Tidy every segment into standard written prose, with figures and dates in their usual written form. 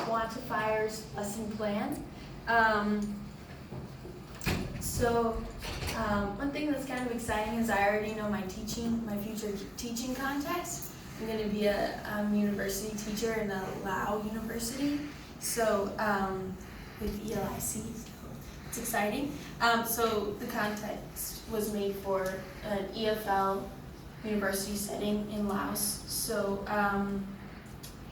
Quantifiers lesson plan. One thing that's kind of exciting is I already know my future teaching context. I'm going to be a university teacher in a Lao university, so with ELIC, so it's exciting. So the context was made for an EFL university setting in Laos. So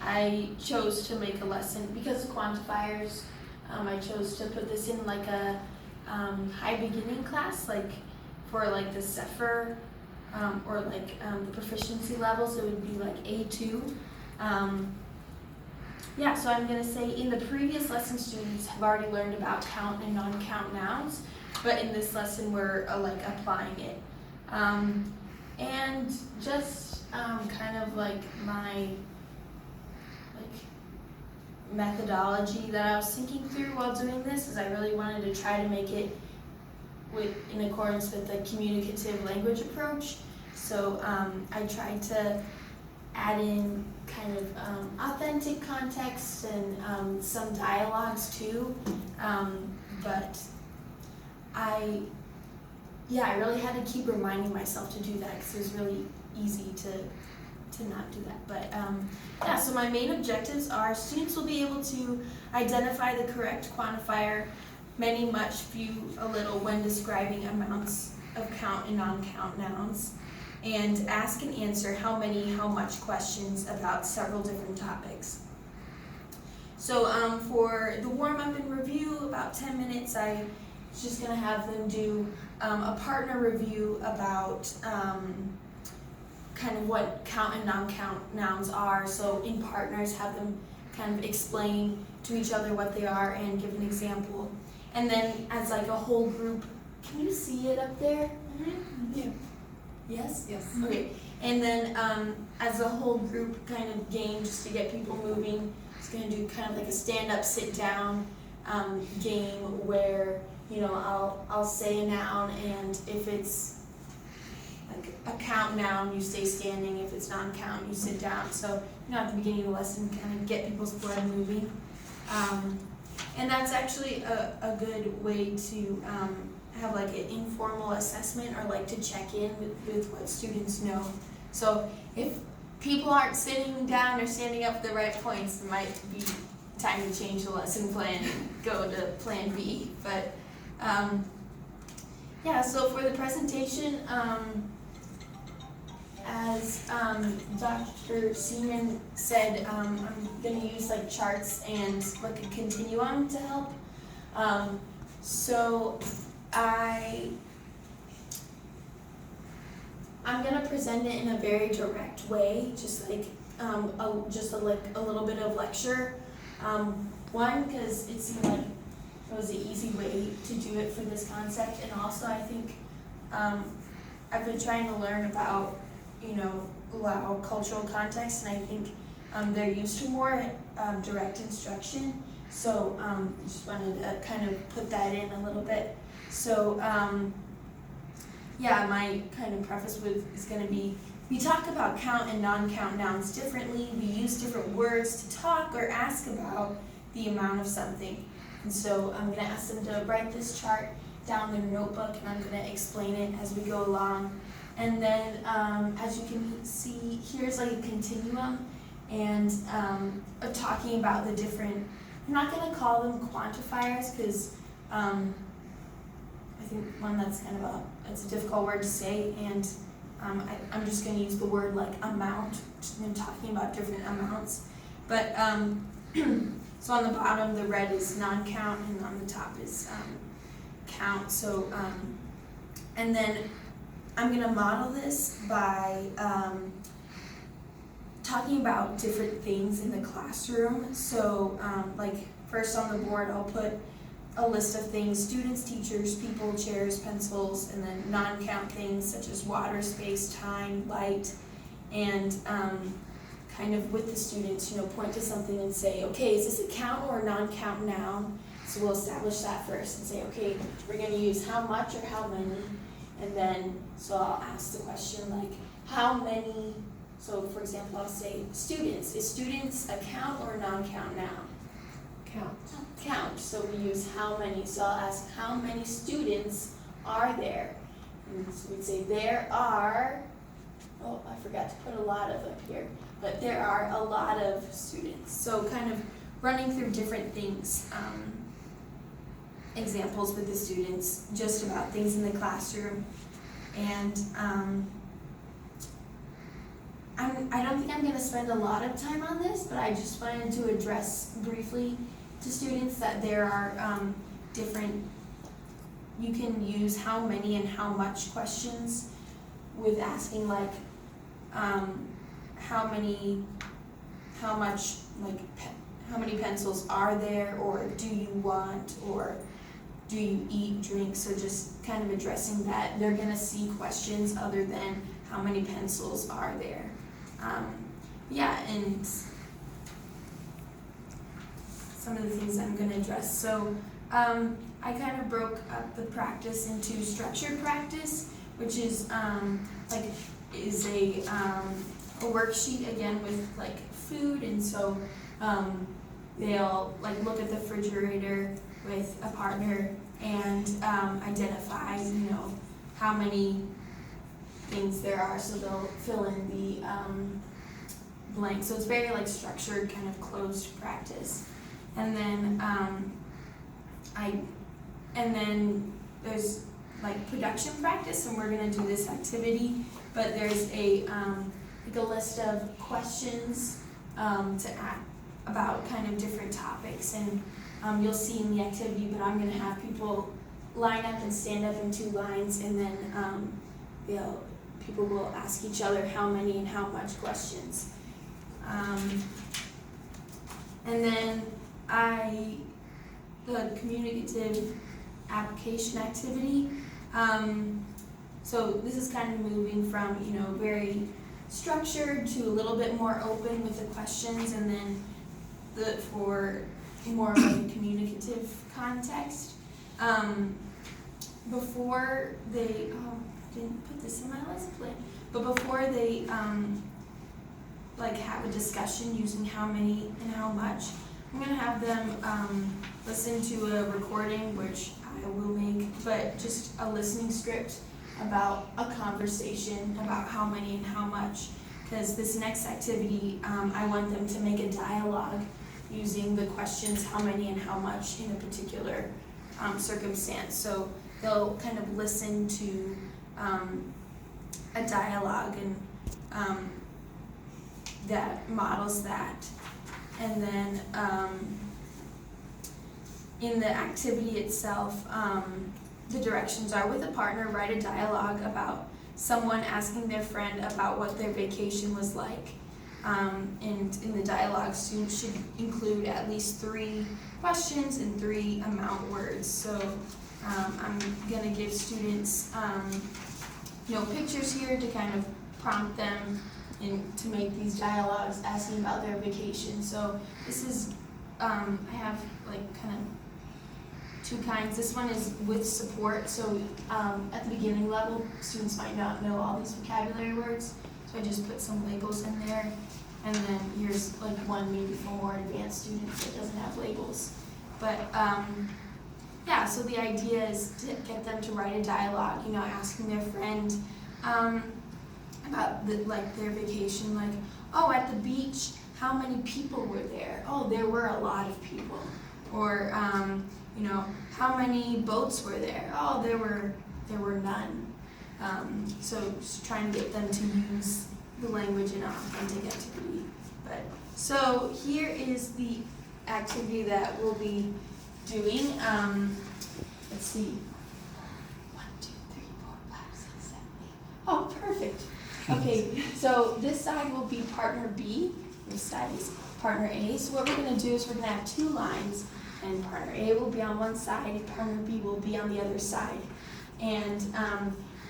I chose to make a lesson because of quantifiers. I chose to put this in like a high beginning class, like for like the CEFR or like the proficiency levels. It would be like A2. So I'm going to say in the previous lesson, students have already learned about count and non-count nouns, but in this lesson we're like applying it. And just kind of like my methodology that I was thinking through while doing this is I really wanted to try to make it in accordance with the communicative language approach. So I tried to add in kind of authentic context and some dialogues too, but I really had to keep reminding myself to do that because it was really easy to not do that. But so my main objectives are students will be able to identify the correct quantifier, many, much, few, a little when describing amounts of count and non-count nouns, and ask and answer how many, how much questions about several different topics. So for the warm-up and review, about 10 minutes, I was just going to have them do a partner review about kind of what count and non-count nouns are. So in partners, have them kind of explain to each other what they are and give an example. And then as like a whole group, can you see it up there? Mm-hmm. Yeah. Yes? Yes. Okay. And then as a whole group kind of game, just to get people moving, it's going to do kind of like a stand-up, sit-down game where, I'll say a noun, and if it's like a count noun, you stay standing. If it's non-count, you sit down. So, at the beginning of the lesson, kind of get people's blood moving. And that's actually a good way to have like an informal assessment or like to check in with what students know. So if people aren't sitting down or standing up at the right points, it might be time to change the lesson plan and go to plan B. But so for the presentation, as Dr. Seaman said, I'm going to use like charts and like a continuum to help. So I'm going to present it in a very direct way, just like a little bit of lecture. One, because it seemed like it was an easy way to do it for this concept, and also I think I've been trying to learn about Lao cultural context, and I think they're used to more direct instruction. So just wanted to kind of put that in a little bit. So my kind of preface is going to be, we talk about count and non-count nouns differently. We use different words to talk or ask about the amount of something. And so I'm going to ask them to write this chart down in their notebook, and I'm going to explain it as we go along. And then, as you can see, here's like a continuum, and talking about the different, I'm not going to call them quantifiers, because I think that's kind of it's a difficult word to say, and I'm just going to use the word like amount, when talking about different amounts. But, so on the bottom, the red is non-count, and on the top is count. So, and then I'm going to model this by talking about different things in the classroom. So first on the board, I'll put a list of things: students, teachers, people, chairs, pencils, and then non-count things such as water, space, time, light, and kind of with the students, point to something and say, okay, is this a count or a non-count noun? So we'll establish that first and say, okay, we're going to use how much or how many. And then, so I'll ask the question like, how many, so for example, I'll say students. Is students a count or a non-count noun? Count. So we use how many. So I'll ask how many students are there? And so we'd say there are, oh, I forgot to put a lot of up here, but there are a lot of students. So kind of running through different things, examples with the students, just about things in the classroom. And I don't think I'm going to spend a lot of time on this, but I just wanted to address briefly to students that there are different, you can use how many and how much questions with asking like how many pencils are there, or do you want, or do you eat, drink? So just kind of addressing that. They're going to see questions other than how many pencils are there. Yeah, and some of the things I'm going to address. So I kind of broke up the practice into structured practice, which is a worksheet again with like food, and so they'll like look at the refrigerator with a partner and identify, how many things there are, so they'll fill in the blank. So it's very like structured, kind of closed practice. And then there's like production practice, and we're gonna do this activity, but there's a list of questions to ask about kind of different topics, and you'll see in the activity, but I'm gonna have people line up and stand up in 2 lines, and then people will ask each other how many and how much questions. And then the communicative application activity. So this is kind of moving from, very structured to a little bit more open with the questions, and then for more of a communicative context. Before they, I didn't put this in my lesson plan, but before they have a discussion using how many and how much, I'm going to have them listen to a recording, which I will make, but just a listening script about a conversation about how many and how much, because this next activity, I want them to make a dialogue using the questions how many and how much in a particular circumstance. So they'll kind of listen to a dialogue and that models that. And then in the activity itself, the directions are: with a partner, write a dialogue about someone asking their friend about what their vacation was like. And in the dialogue, students should include at least 3 questions and 3 amount words. So I'm going to give students pictures here to kind of prompt them and to make these dialogues asking about their vacation. So this is, I have kind of 2 kinds. This one is with support. So at the beginning level, students might not know all these vocabulary words. So I just put some labels in there. And then here's one maybe for more advanced students that doesn't have labels. But yeah, so the idea is to get them to write a dialogue, asking their friend about their vacation, oh, at the beach, how many people were there? Oh, there were a lot of people. Or how many boats were there? Oh, there were none. So just trying to get them to use the language in an authentic activity. But so here is the activity that we'll be doing. Let's see. 1, 2, 3, 4, 5, 6, 7, 8. Oh, perfect. Okay, so this side will be partner B. This side is partner A. So what we're going to do is we're going to have 2 lines, and partner A will be on one side, and partner B will be on the other side. And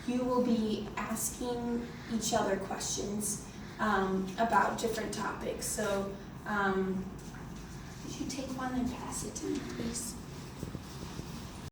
you will be asking each other questions about different topics. So could you take one and pass it to me, please?